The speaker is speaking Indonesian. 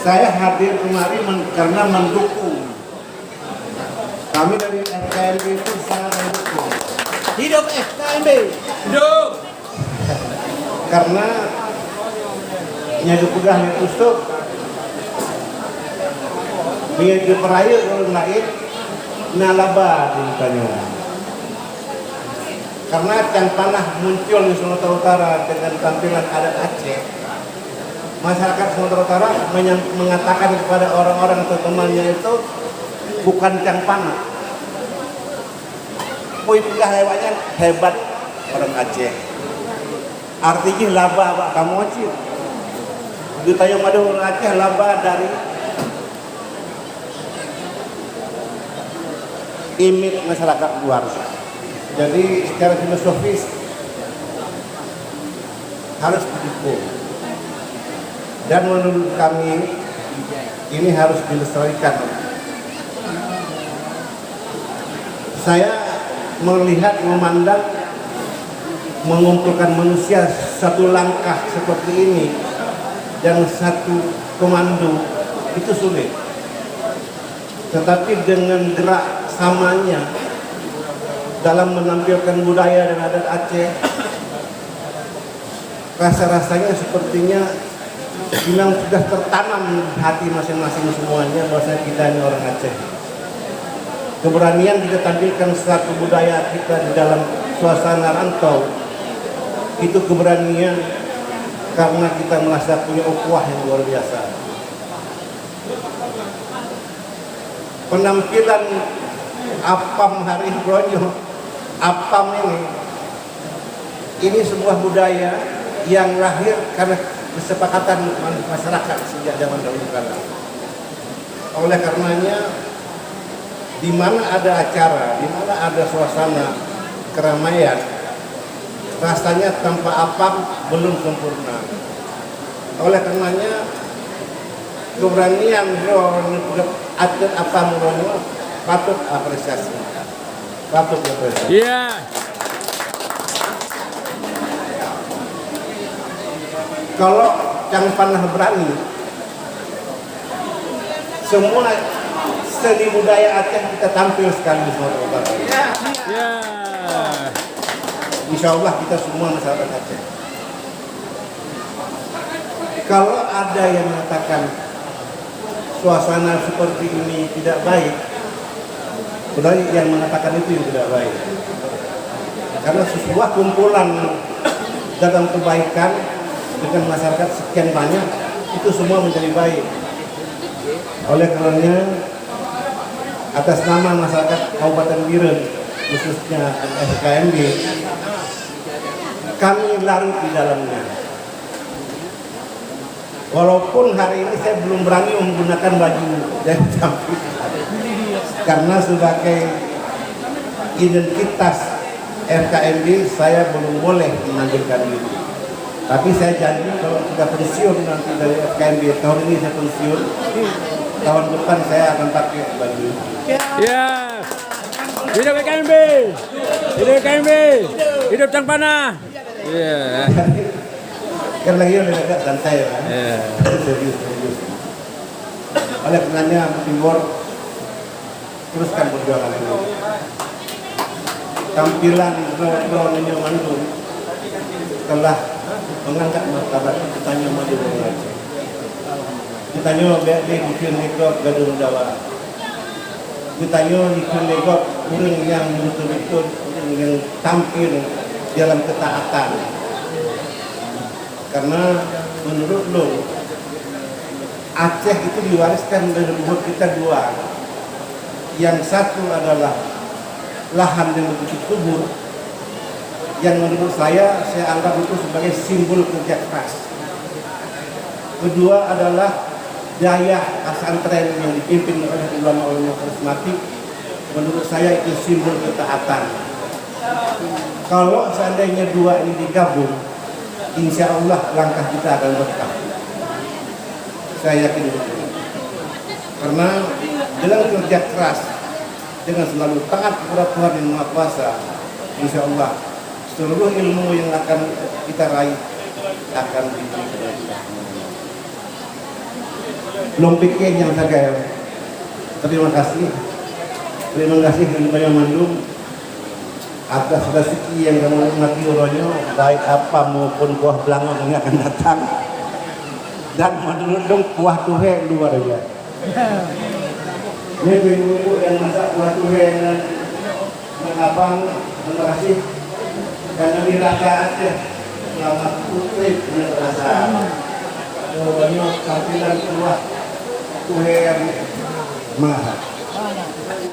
Saya hadir kemari karena mendukung. Kami dari FKMB itu sangat mendukung. Hidup FKMB. Hidup. Karena nyadu kudah usuk, dia diperaya orang lain, nalaba ditanya. Karena Cang Panah muncul di Sumatera Utara dengan tampilan adat Aceh, masyarakat Sumatera Utara mengatakan kepada orang-orang atau temannya itu bukan Cang Panah. Pui pindah lewatnya hebat orang Aceh. Artinya laba pak kamu aja. Ditanya pada orang Aceh laba dari image masyarakat luar. Jadi secara filosofis harus didukung. Dan menurut kami ini harus dilestarikan. Saya melihat, memandang, mengumpulkan manusia satu langkah seperti ini dan satu komando itu sulit. Tetapi dengan gerak samanya dalam menampilkan budaya dan adat Aceh, rasa-rasanya sepertinya memang sudah tertanam di hati masing-masing semuanya bahwa kita ini orang Aceh. Keberanian kita tampilkan satu budaya kita di dalam suasana rantau, itu keberanian karena kita merasa punya ukhuwah yang luar biasa. Penampilan apam hari Bronyo, apam ini sebuah budaya yang lahir karena kesepakatan masyarakat sejak zaman dahulu kala. Oleh karenanya, di mana ada acara, di mana ada suasana keramaian, rasanya tanpa apam belum sempurna. Oleh karenanya, keberanian atlet apam Bronyo patut apresiasi. Patut apresiasi. Iya. Kalau Cang Panah berani, semua seni budaya Aceh kita tampil sekali di Sumatera Utara. Ya. Insya Allah kita semua masyarakat Aceh. Kalau ada yang mengatakan suasana seperti ini tidak baik, sebenarnya yang mengatakan itu yang tidak baik. Karena sebuah kumpulan dalam kebaikan dengan masyarakat sekian banyak, itu semua menjadi baik. Oleh karenanya, atas nama masyarakat Kabupaten Biren, khususnya FKMB, kami larut di dalamnya. Walaupun hari ini saya belum berani menggunakan baju dari tampil, karena sebagai identitas FKMB saya belum boleh menampilkan diri. Tapi saya janji kalau sudah pensiun nanti dari FKMB, tahun ini saya pensiun, tahun depan saya akan pakai baju. Ya. Hidup FKMB. Hidup FKMB. Hidup Cang Panah. Iya. Kan lagi udah agak santai kan? Iya. Serius. Oleh karenanya Timur teruskan perjuangan ini. Tampilan drone ini Bandung telah mengangkat martabat Kitanya Maju Aceh. Kitanya BRD bikin rekod Gadung Dawa. Kitanya bikin rekod orang yang betul-betul yang tampil dalam ketaatan. Karena menurut lo Aceh itu diwariskan dari leluhur kita dua. Yang satu adalah lahan yang begitu subur, yang menurut saya anggap itu sebagai simbol kerja keras. Kedua adalah daya pesantren yang dipimpin oleh ulama-ulama karismatik, menurut saya itu simbol ketaatan. Kalau seandainya dua ini digabung, insya Allah langkah kita akan berkah. Saya yakin itu. Karena dengan kerja keras, dengan selalu taat kepada Tuhan yang Maha Kuasa, insya Allah seluruh ilmu yang akan kita raih akan diberi kepada kita. belum bikin yang saya. Terima kasih kepada Mandum atas rezeki yang kamu mati uronyo, baik apa maupun kuah belangong yang akan datang. Dan menurut kuah tuhe luar biasa. Ini ibu-ibu yang masak kuah tuhe dan abang, terima kasih. Dan dirasa aja selamat putri punya rasa. Uronyo tampilan kuah tuhe yang mahal.